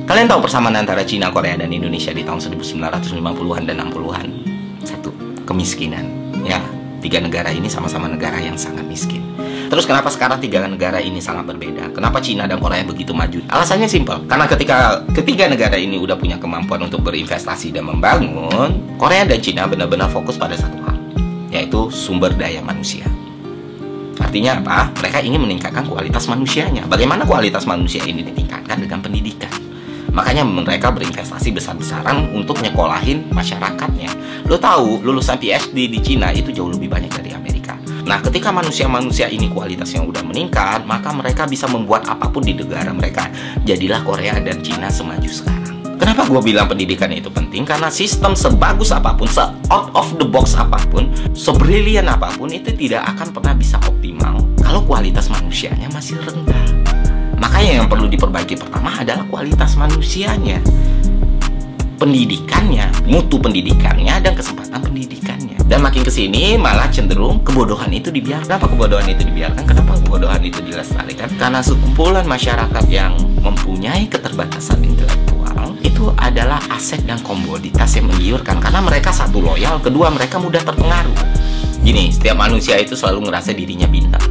Kalian tahu persamaan antara Cina, Korea, dan Indonesia di tahun 1950-an dan 60-an? Satu, kemiskinan. Ya, tiga negara ini sama-sama negara yang sangat miskin. Terus kenapa sekarang tiga negara ini sangat berbeda? Kenapa Cina dan Korea begitu maju? Alasannya simpel. Karena ketika ketiga negara ini udah punya kemampuan untuk berinvestasi dan membangun, Korea dan Cina benar-benar fokus pada satu hal, yaitu sumber daya manusia. Artinya apa? Mereka ingin meningkatkan kualitas manusianya. Bagaimana kualitas manusia ini ditingkatkan? Dengan pendidikan. Makanya mereka berinvestasi besar-besaran untuk nyekolahin masyarakatnya. Lo tahu, lulusan PhD di Cina itu jauh lebih banyak dari Amerika. Nah, ketika manusia-manusia ini kualitasnya udah meningkat, maka mereka bisa membuat apapun di negara mereka. Jadilah Korea dan Cina semaju sekarang. Kenapa gue bilang pendidikan itu penting? Karena sistem sebagus apapun, se-out of the box apapun, sebrilian apapun, itu tidak akan pernah bisa optimal kalau kualitas manusianya masih rendah. Makanya yang perlu diperbaiki pertama adalah kualitas manusianya, pendidikannya, mutu pendidikannya, dan kesempatan pendidikannya. Dan makin kesini malah cenderung kebodohan itu dibiarkan. Kenapa kebodohan itu dibiarkan? Kenapa kebodohan itu dilestarikan? Karena sekumpulan masyarakat yang mempunyai keterbatasan intelektual itu adalah aset dan komoditas yang menggiurkan. Karena mereka satu loyal, kedua mereka mudah terpengaruh. Gini, setiap manusia itu selalu ngerasa dirinya pintar.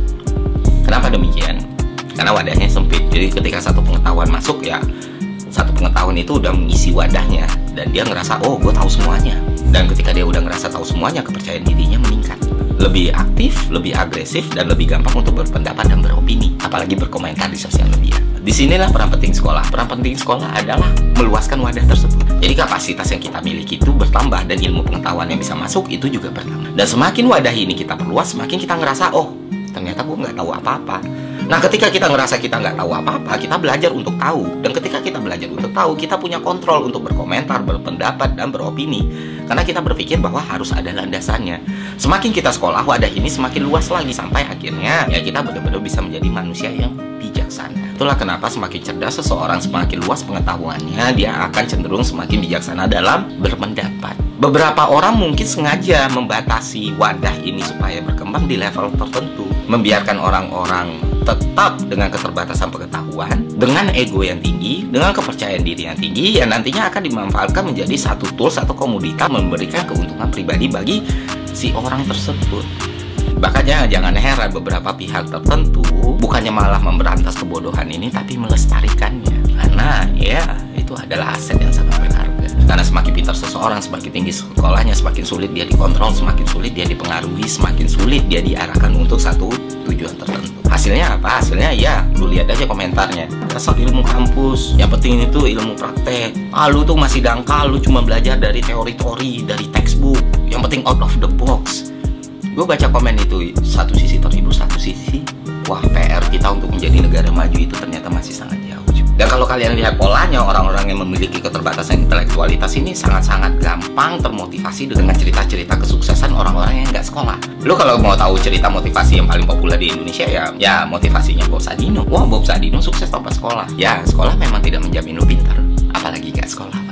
Kenapa demikian? Karena wadahnya sempit. Jadi ketika satu pengetahuan masuk, ya satu pengetahuan itu udah mengisi wadahnya, dan dia ngerasa, oh, gue tahu semuanya. Dan ketika dia udah ngerasa tahu semuanya, kepercayaan dirinya meningkat, lebih aktif, lebih agresif, dan lebih gampang untuk berpendapat dan beropini, apalagi berkomentar di sosial media. Disinilah peran penting sekolah. Peran penting sekolah adalah meluaskan wadah tersebut. Jadi kapasitas yang kita miliki itu bertambah, dan ilmu pengetahuan yang bisa masuk itu juga bertambah. Dan semakin wadah ini kita perluas, semakin kita ngerasa, oh, ternyata gue nggak tahu apa-apa. Nah, ketika kita ngerasa kita nggak tahu apa-apa, kita belajar untuk tahu. Dan ketika kita belajar untuk tahu, kita punya kontrol untuk berkomentar, berpendapat, dan beropini. Karena kita berpikir bahwa harus ada landasannya. Semakin kita sekolah, wadah ini semakin luas lagi, sampai akhirnya ya kita benar-benar bisa menjadi manusia yang bijaksana. Itulah kenapa semakin cerdas seseorang, semakin luas pengetahuannya, dia akan cenderung semakin bijaksana dalam berpendapat. Beberapa orang mungkin sengaja membatasi wadah ini supaya berkembang di level tertentu, membiarkan orang-orang tetap dengan keterbatasan pengetahuan, dengan ego yang tinggi, dengan kepercayaan diri yang tinggi, yang nantinya akan dimanfaatkan menjadi satu tools atau komoditas memberikan keuntungan pribadi bagi si orang tersebut. Bahkan jangan heran beberapa pihak tertentu bukannya malah memberantas kebodohan ini, tapi melestarikannya. Karena ya itu adalah aset yang sangat berharga. Karena semakin pintar seseorang, semakin tinggi sekolahnya, semakin sulit dia dikontrol, semakin sulit dia dipengaruhi, semakin sulit dia diarahkan untuk satu tujuan tertentu. Hasilnya apa? Hasilnya ya, lu lihat aja komentarnya. Dasar ilmu kampus, yang penting itu ilmu praktek. Lu tuh masih dangkal, lu cuma belajar dari teori-teori, dari textbook. Yang penting out of the box. Gue baca komen itu, satu sisi terhibur, satu sisi, wah, PR kita untuk menjadi negara maju itu ternyata masih sangat jauh. Dan kalau kalian lihat polanya, orang-orang yang memiliki keterbatasan intelektualitas ini sangat-sangat gampang termotivasi dengan cerita-cerita kesuksesan orang-orang yang nggak sekolah. Lu kalau mau tahu cerita motivasi yang paling populer di Indonesia, ya motivasinya Bob Sadino. Wah, Bob Sadino sukses tanpa sekolah. Ya, sekolah memang tidak menjamin lu pintar, apalagi nggak sekolah.